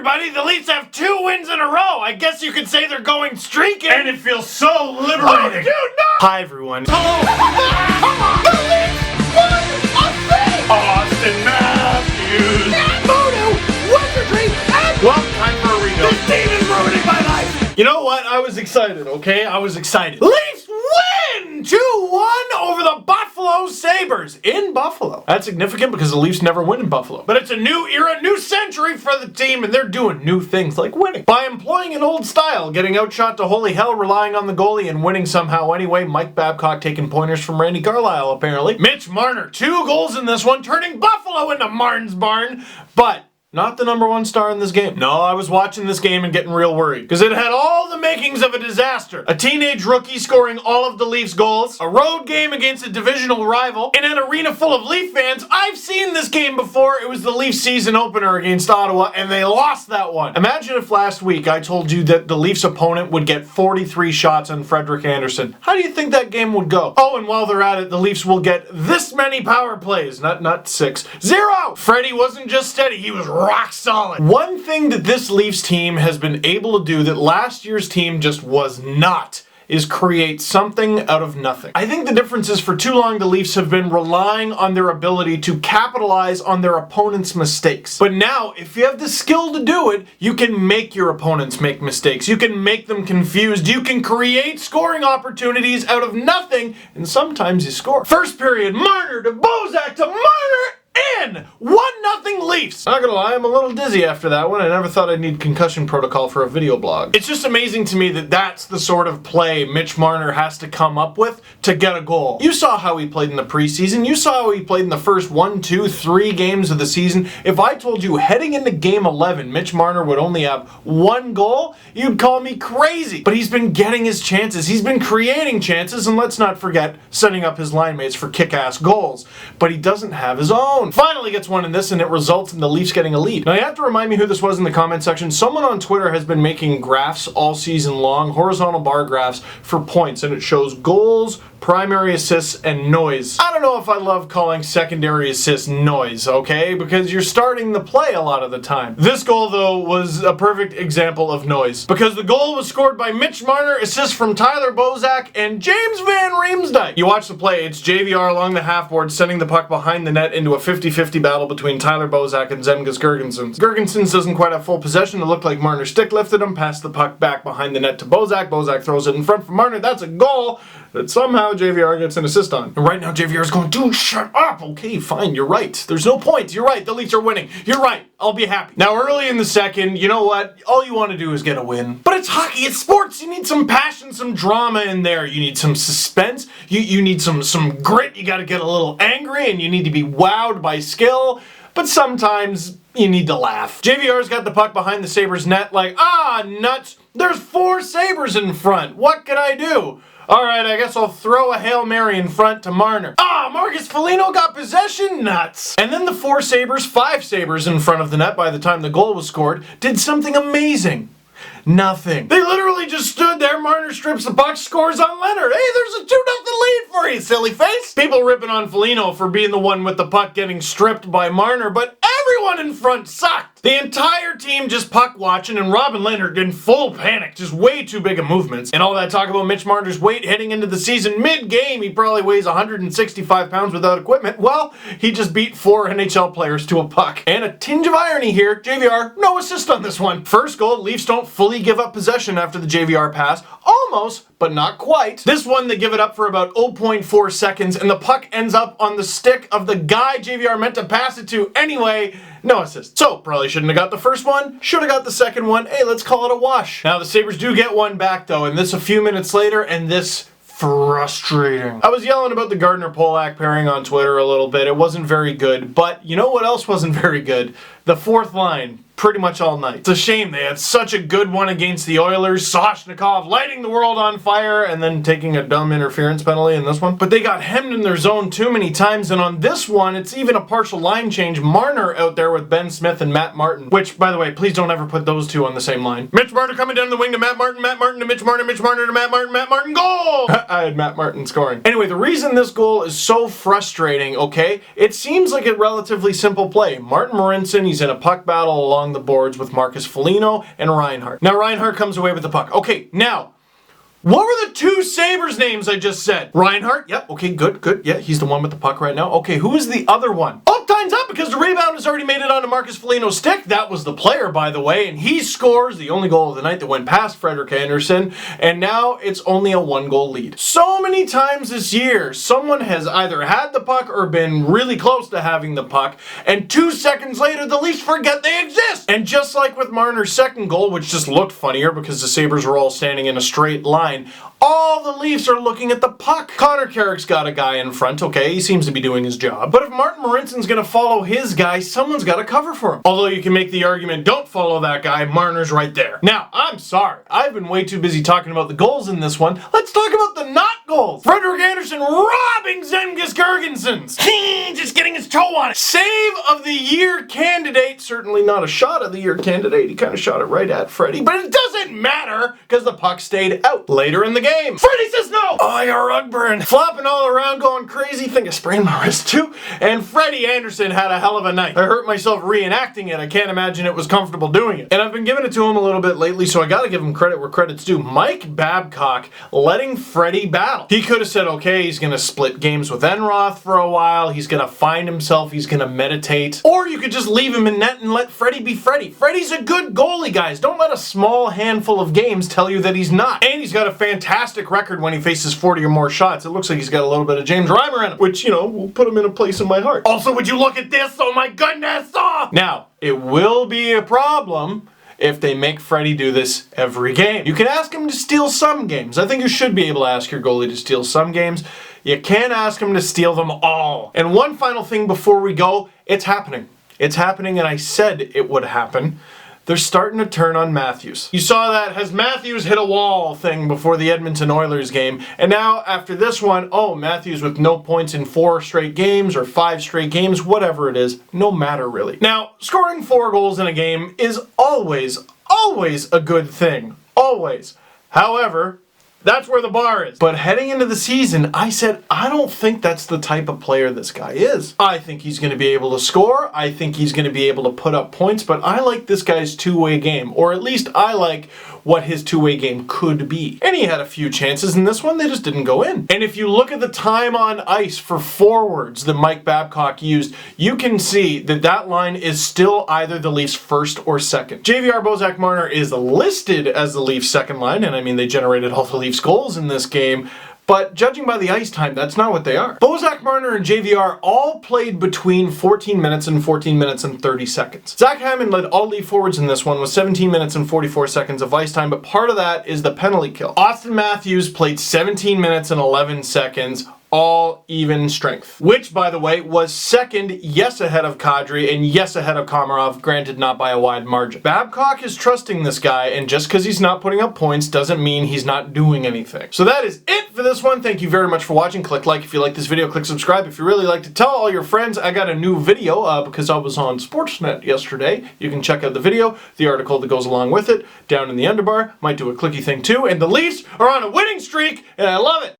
everybody! The Leafs have 2 wins in a row! I guess you could say they're going streaking! And it feels so liberating! Oh, dude, no! Hi, everyone. Hello! The Leafs won a thing! Austin Matthews! Voodoo, wizardry, and... Well, time for a rebuild. This team is ruining my life! You know what? I was excited, okay? I was excited. Leafs win! 2-1 over the Buffalo Sabres in Buffalo. That's significant because the Leafs never win in Buffalo. But it's a new era, new century for the team, and they're doing new things like winning. By employing an old style, getting outshot to holy hell, relying on the goalie, and winning somehow anyway. Mike Babcock taking pointers from Randy Carlyle, apparently. Mitch Marner, 2 goals in this one, turning Buffalo into Martin's barn. But not the #1 star in this game. No, I was watching this game and getting real worried. Because it had all the makings of a disaster. A teenage rookie scoring all of the Leafs' goals. A road game against a divisional rival. In an arena full of Leaf fans. I've seen this game before. It was the Leafs season opener against Ottawa, and they lost that one. Imagine if last week I told you that the Leafs' opponent would get 43 shots on Frederik Andersen. How do you think that game would go? Oh, and while they're at it, the Leafs will get this many power plays. Not 6. 0! Freddie wasn't just steady, he was rock solid. One thing that this Leafs team has been able to do that last year's team just was not is create something out of nothing. I think the difference is for too long the Leafs have been relying on their ability to capitalize on their opponent's mistakes. But now, if you have the skill to do it, you can make your opponents make mistakes. You can make them confused. You can create scoring opportunities out of nothing, and sometimes you score. First period, Marner to Bozak to Marner! In 1-0 Leafs. Not gonna lie, I'm a little dizzy after that one. I never thought I'd need concussion protocol for a video blog. It's just amazing to me that that's the sort of play Mitch Marner has to come up with to get a goal. You saw how he played in the preseason. You saw how he played in the first 1, 2, 3 games of the season. If I told you heading into game 11, Mitch Marner would only have 1 goal, you'd call me crazy. But he's been getting his chances. He's been creating chances, and let's not forget setting up his line mates for kick-ass goals. But he doesn't have his own. Finally gets one in this, and it results in the Leafs getting a lead. Now you have to remind me who this was in the comment section. Someone on Twitter has been making graphs all season long, horizontal bar graphs for points, and it shows goals, primary assists, and noise. I don't know if I love calling secondary assists noise, okay? Because you're starting the play a lot of the time. This goal, though, was a perfect example of noise. Because the goal was scored by Mitch Marner, assist from Tyler Bozak, and James Van Riemsdyk. You watch the play, it's JVR along the half-board, sending the puck behind the net into a 50-50 battle between Tyler Bozak and Zemgus Girgensons. Girgensons doesn't quite have full possession. It looked like Marner stick lifted him, passed the puck back behind the net to Bozak. Bozak throws it in front for Marner. That's a goal that somehow JVR gets an assist on. And right now JVR is going, dude, shut up. Okay, fine, you're right. There's no point. You're right. The Leafs are winning. You're right. I'll be happy. Now, early in the second, you know what? All you want to do is get a win. But it's hockey. It's sports. You need some passion, some drama in there. You need some suspense. You need some grit. You got to get a little angry, and you need to be wowed by skill. But sometimes you need to laugh. JVR's got the puck behind the Sabres net like, nuts. There's 4 Sabres in front. What can I do? Alright, I guess I'll throw a Hail Mary in front to Marner. Marcus Foligno got possession? Nuts. And then the 5 Sabres in front of the net by the time the goal was scored, did something amazing. Nothing. They literally just stood there. Marner strips the puck, scores on Leonard. Hey, there's a 2-0 lead for you, silly face. People ripping on Foligno for being the one with the puck getting stripped by Marner, but everyone in front sucked. The entire team just puck watching, and Robin Leonard in full panic, just way too big of movements. And all that talk about Mitch Marner's weight heading into the season, mid-game, he probably weighs 165 pounds without equipment. Well, he just beat 4 NHL players to a puck. And a tinge of irony here, JVR, no assist on this one. First goal, Leafs don't fully give up possession after the JVR pass. Almost, but not quite. This one, they give it up for about 0.4 seconds, and the puck ends up on the stick of the guy JVR meant to pass it to anyway. No assist. So, probably shouldn't have got the first one, should have got the second one. Hey, let's call it a wash. Now, the Sabres do get one back, though, and this a few minutes later, and this frustrating. I was yelling about the Gardner-Polak pairing on Twitter a little bit. It wasn't very good, but you know what else wasn't very good? The 4th line. Pretty much all night. It's a shame they had such a good one against the Oilers. Soshnikov lighting the world on fire and then taking a dumb interference penalty in this one. But they got hemmed in their zone too many times, and on this one, it's even a partial line change. Marner out there with Ben Smith and Matt Martin, which, by the way, please don't ever put those two on the same line. Mitch Marner coming down the wing to Matt Martin to Mitch Marner to Matt Martin, goal! I had Matt Martin scoring. Anyway, the reason this goal is so frustrating, okay, it seems like a relatively simple play. Martin Marincin, he's he's in a puck battle along the boards with Marcus Foligno and Reinhart. Now Reinhart comes away with the puck. Okay, now, what were the two Sabres names I just said? Reinhart, yep, okay, good, yeah, he's the one with the puck right now. Okay, who is the other one? Oh, time's up because the rebound has already made it onto Marcus Foligno's stick. That was the player, by the way, and he scores the only goal of the night that went past Frederik Andersen, and now it's only a 1-goal lead. So many times this year, someone has either had the puck or been really close to having the puck, and 2 seconds later, the Leafs forget they exist. And just like with Marner's second goal, which just looked funnier because the Sabres were all standing in a straight line, all the Leafs are looking at the puck. Connor Carrick's got a guy in front, okay, he seems to be doing his job. But if Martin Marinsson's gonna follow his guy, someone's gotta cover for him. Although you can make the argument, don't follow that guy, Marner's right there. Now, I'm sorry, I've been way too busy talking about the goals in this one. Let's talk about the not goals. Frederik Andersen robbing Zemgus Girgensons. Just getting his toe on it. Save of the year candidate, certainly not a shot of the year candidate. He kind of shot it right at Freddie, but it doesn't matter because the puck stayed out. Later in the game, Freddie says no. Oh, I got rug burn. Flopping all around, going crazy. Think I sprained my wrist too. And Freddie Andersen had a hell of a night. I hurt myself reenacting it. I can't imagine it was comfortable doing it. And I've been giving it to him a little bit lately, so I gotta give him credit where credit's due. Mike Babcock letting Freddie battle. He could have said, okay, he's gonna split games with Enroth for a while. He's gonna find himself. He's gonna meditate. Or you could just leave him in net and let Freddie be Freddie. Freddie's a good goalie, guys. Don't let a small handful of games tell you that he's not. And he's got a fantastic record when he faces 40 or more shots. It looks like he's got a little bit of James Reimer in him, which, you know, will put him in a place in my heart. Also, would you look at this? Oh my goodness! Oh! Now, it will be a problem if they make Freddie do this every game. You can ask him to steal some games. I think you should be able to ask your goalie to steal some games. You can't ask him to steal them all. And one final thing before we go, it's happening. It's happening, and I said it would happen. They're starting to turn on Matthews. You saw that "has Matthews hit a wall" thing before the Edmonton Oilers game. And now, after this one, oh, Matthews with no points in 4 straight games or 5 straight games, whatever it is, no matter really. Now, scoring 4 goals in a game is always a good thing. Always. However, that's where the bar is. But heading into the season, I said, I don't think that's the type of player this guy is. I think he's going to be able to score. I think he's going to be able to put up points. But I like this guy's two-way game. Or at least I like what his two-way game could be. And he had a few chances in this one. They just didn't go in. And if you look at the time on ice for forwards that Mike Babcock used, you can see that that line is still either the Leafs' first or second. JVR, Bozak, Marner is listed as the Leafs' second line. And I mean, they generated all the Leafs goals in this game, but judging by the ice time, that's not what they are. Bozak, Marner, and JVR all played between 14 minutes and 14 minutes and 30 seconds. Zach Hyman led all Leaf forwards in this one with 17 minutes and 44 seconds of ice time, but part of that is the penalty kill. Austin Matthews played 17 minutes and 11 seconds, all even strength. Which, by the way, was second, yes, ahead of Kadri, and yes, ahead of Komarov, granted not by a wide margin. Babcock is trusting this guy, and just because he's not putting up points doesn't mean he's not doing anything. So that is it for this one. Thank you very much for watching. Click like if you like this video. Click subscribe if you really like to. Tell all your friends I got a new video because I was on Sportsnet yesterday. You can check out the video, the article that goes along with it, down in the underbar. Might do a clicky thing too. And the Leafs are on a winning streak, and I love it.